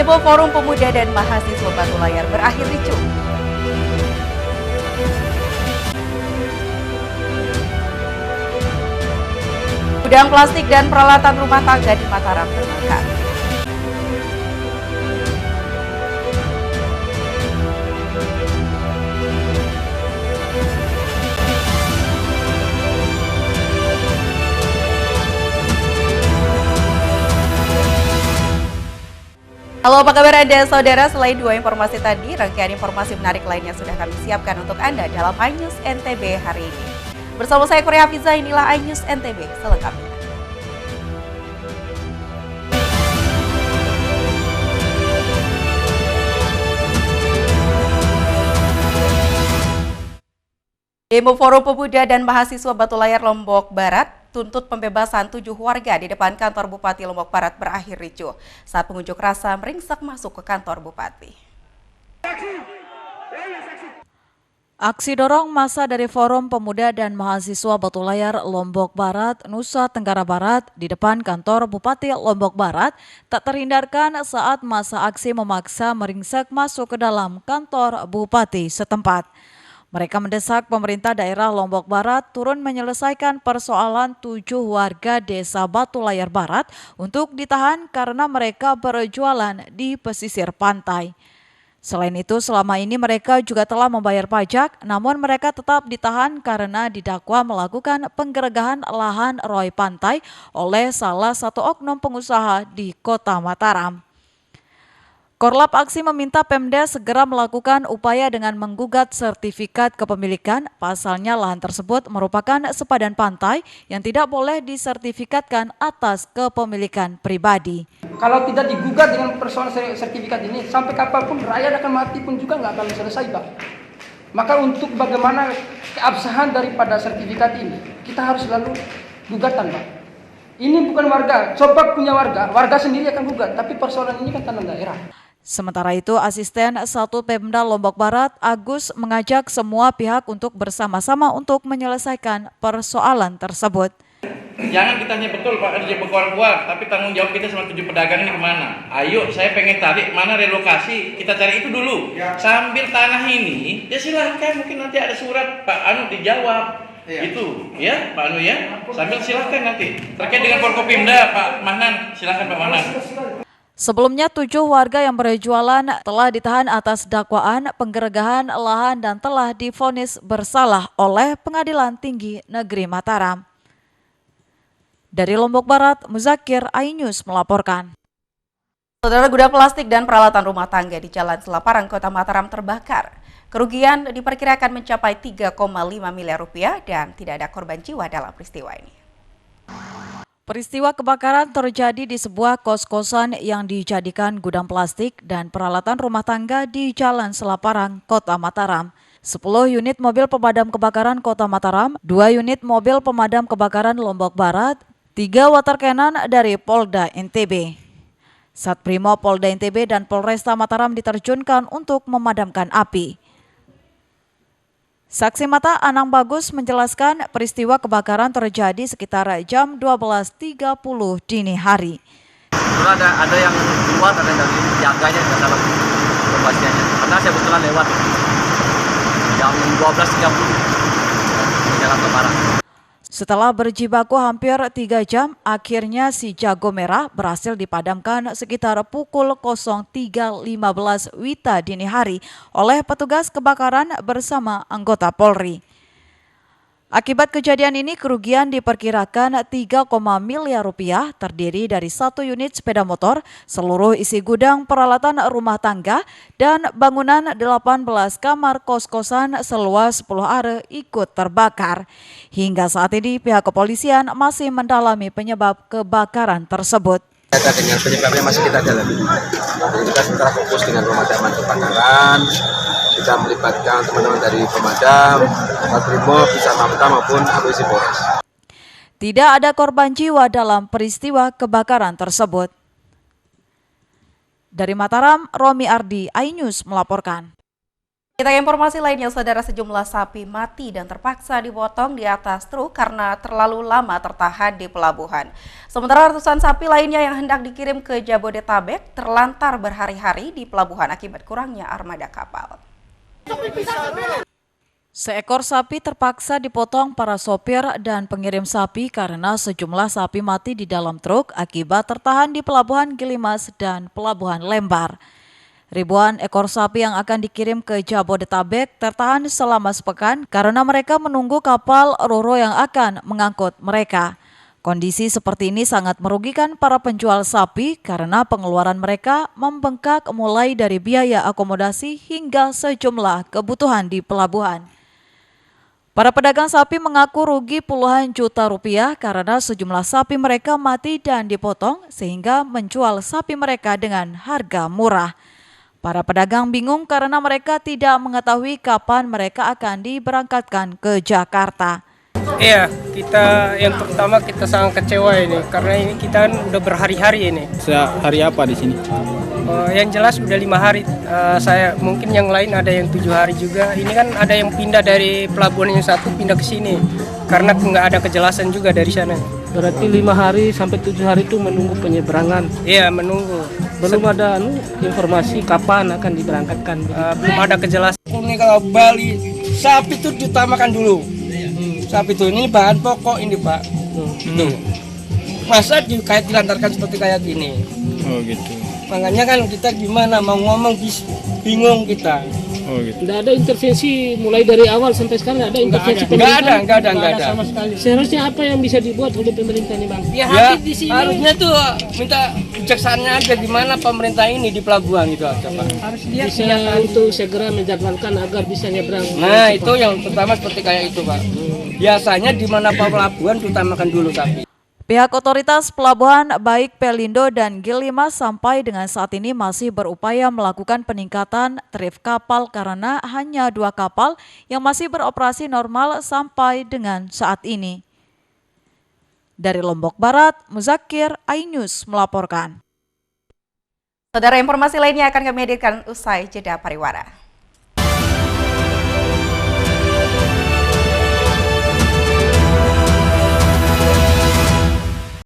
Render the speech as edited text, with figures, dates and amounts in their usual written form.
Demo Forum Pemuda dan Mahasiswa Batu Layar berakhir ricuh. Gudang plastik dan peralatan rumah tangga di Mataram terbakar. Halo, apa kabar Anda saudara? Selain dua informasi tadi, rangkaian informasi menarik lainnya sudah kami siapkan untuk Anda dalam iNews NTB hari ini. Bersama saya Korea Hafiza, inilah iNews NTB selengkapnya. Demo Forum Pemuda dan Mahasiswa Batu Layar Lombok Barat tuntut pembebasan 7 warga di depan kantor Bupati Lombok Barat berakhir ricuh saat pengunjuk rasa meringsek masuk ke kantor Bupati. Aksi dorong massa dari Forum Pemuda dan Mahasiswa Batu Layar Lombok Barat, Nusa Tenggara Barat di depan kantor Bupati Lombok Barat tak terhindarkan saat massa aksi memaksa meringsek masuk ke dalam kantor Bupati setempat. Mereka mendesak pemerintah daerah Lombok Barat turun menyelesaikan persoalan 7 warga desa Batu Layar Barat untuk ditahan karena mereka berjualan di pesisir pantai. Selain itu, selama ini mereka juga telah membayar pajak, namun mereka tetap ditahan karena didakwa melakukan penggeledahan lahan roy pantai oleh salah satu oknum pengusaha di Kota Mataram. Korlap aksi meminta Pemda segera melakukan upaya dengan menggugat sertifikat kepemilikan, pasalnya lahan tersebut merupakan sepadan pantai yang tidak boleh disertifikatkan atas kepemilikan pribadi. Kalau tidak digugat dengan persoalan sertifikat ini, sampai kapanpun rakyat akan mati pun juga nggak akan selesai, Pak. Maka untuk bagaimana keabsahan daripada sertifikat ini, kita harus selalu gugatan, Pak. Ini bukan warga, coba punya warga sendiri akan gugat, tapi persoalan ini kan tanah daerah. Sementara itu, Asisten 1 Pemda Lombok Barat, Agus, mengajak semua pihak untuk bersama-sama untuk menyelesaikan persoalan tersebut. Jangan kita hanya betul Pak kerja berkuar-kuar, tapi tanggung jawab kita sama 7 pedagang ini kemana? Ayo, saya pengen tarik mana relokasi, kita cari itu dulu. Sambil tanah ini, ya silahkan, mungkin nanti ada surat Pak Anu dijawab. Itu ya Pak Anu ya, sambil silahkan nanti. Terkait dengan Forkopimda Pak Mahnan, silahkan Pak Mahnan. Sebelumnya 7 warga yang berjualan telah ditahan atas dakwaan penggeledahan lahan dan telah divonis bersalah oleh Pengadilan Tinggi Negeri Mataram. Dari Lombok Barat, Muzakir, iNews melaporkan. Saudara, gudang plastik dan peralatan rumah tangga di Jalan Selaparang, Kota Mataram terbakar. Kerugian diperkirakan mencapai 3,5 miliar rupiah dan tidak ada korban jiwa dalam peristiwa ini. Peristiwa kebakaran terjadi di sebuah kos-kosan yang dijadikan gudang plastik dan peralatan rumah tangga di Jalan Selaparang, Kota Mataram. 10 unit mobil pemadam kebakaran Kota Mataram, 2 unit mobil pemadam kebakaran Lombok Barat, 3 water cannon dari Polda NTB. Satprimo Polda NTB dan Polresta Mataram diterjunkan untuk memadamkan api. Saksi mata Anang Bagus menjelaskan peristiwa kebakaran terjadi sekitar jam 12.30 dini hari. Ada yang keluar, ada yang dari jaganya ke dalam lokasinya. Karena saya kebetulan lewat jam 12.30 di jalan Lebaran. Setelah berjibaku hampir 3 jam, akhirnya si jago merah berhasil dipadamkan sekitar pukul 03.15 WITA dini hari oleh petugas kebakaran bersama anggota Polri. Akibat kejadian ini kerugian diperkirakan 3, miliar rupiah, terdiri dari 1 unit sepeda motor, seluruh isi gudang peralatan rumah tangga, dan bangunan 18 kamar kos-kosan seluas 10 are ikut terbakar. Hingga saat ini pihak kepolisian masih mendalami penyebab kebakaran tersebut. Dengan penyebabnya masih kita dalami. Kita sementara fokus dengan pemadaman kebakaran. Kita melibatkan teman-teman dari pemadam, Satprimo, Bisa Mamta maupun polisi Polres. Tidak ada korban jiwa dalam peristiwa kebakaran tersebut. Dari Mataram, Romi Ardi, iNews melaporkan. Kita ke informasi lainnya, saudara, sejumlah sapi mati dan terpaksa dipotong di atas truk karena terlalu lama tertahan di pelabuhan. Sementara ratusan sapi lainnya yang hendak dikirim ke Jabodetabek terlantar berhari-hari di pelabuhan akibat kurangnya armada kapal. Seekor sapi terpaksa dipotong para sopir dan pengirim sapi karena sejumlah sapi mati di dalam truk akibat tertahan di Pelabuhan Gilimas dan Pelabuhan Lembar. Ribuan ekor sapi yang akan dikirim ke Jabodetabek tertahan selama sepekan karena mereka menunggu kapal Ro-Ro yang akan mengangkut mereka. Kondisi seperti ini sangat merugikan para penjual sapi karena pengeluaran mereka membengkak mulai dari biaya akomodasi hingga sejumlah kebutuhan di pelabuhan. Para pedagang sapi mengaku rugi puluhan juta rupiah karena sejumlah sapi mereka mati dan dipotong sehingga menjual sapi mereka dengan harga murah. Para pedagang bingung karena mereka tidak mengetahui kapan mereka akan diberangkatkan ke Jakarta. Iya, yang pertama kita sangat kecewa ini karena ini kita kan udah berhari-hari ini. Hari apa di sini? Yang jelas udah 5 hari. Saya mungkin yang lain ada yang 7 hari juga. Ini kan ada yang pindah dari pelabuhan yang satu pindah ke sini karena nggak ada kejelasan juga dari sana. Berarti 5 hari sampai 7 hari itu menunggu penyeberangan. Iya, menunggu. Belum ada informasi kapan akan diberangkatkan. Belum ada kejelasan. Ini kalau Bali, sapi itu diutamakan dulu. Sapi itu ini bahan pokok ini Pak. Tuh. Masa kayak dilantarkan seperti kayak gini. Oh gitu. Makanya kan kita gimana mau ngomong bingung kita. Oh gitu. Tidak ada intervensi mulai dari awal sampai sekarang, ada intervensi pemerintah. Nggak ada. Sama sekali. Seharusnya apa yang bisa dibuat oleh pemerintah ini, Bang? Ya, harusnya tuh minta bijaksana aja gimana pemerintah ini di pelabuhan itu aja Pak. Harus bisa untuk segera menjadwalkan agar bisa nyebrang. Nah itu yang pertama seperti kayak itu Pak. Biasanya di mana pelabuhan diutamakan dulu sapi. Pihak otoritas pelabuhan baik Pelindo dan Gilimas sampai dengan saat ini masih berupaya melakukan peningkatan tarif kapal karena hanya 2 kapal yang masih beroperasi normal sampai dengan saat ini. Dari Lombok Barat, Muzakir, iNews melaporkan. Saudara, informasi lainnya akan kami hadirkan usai jeda pariwara.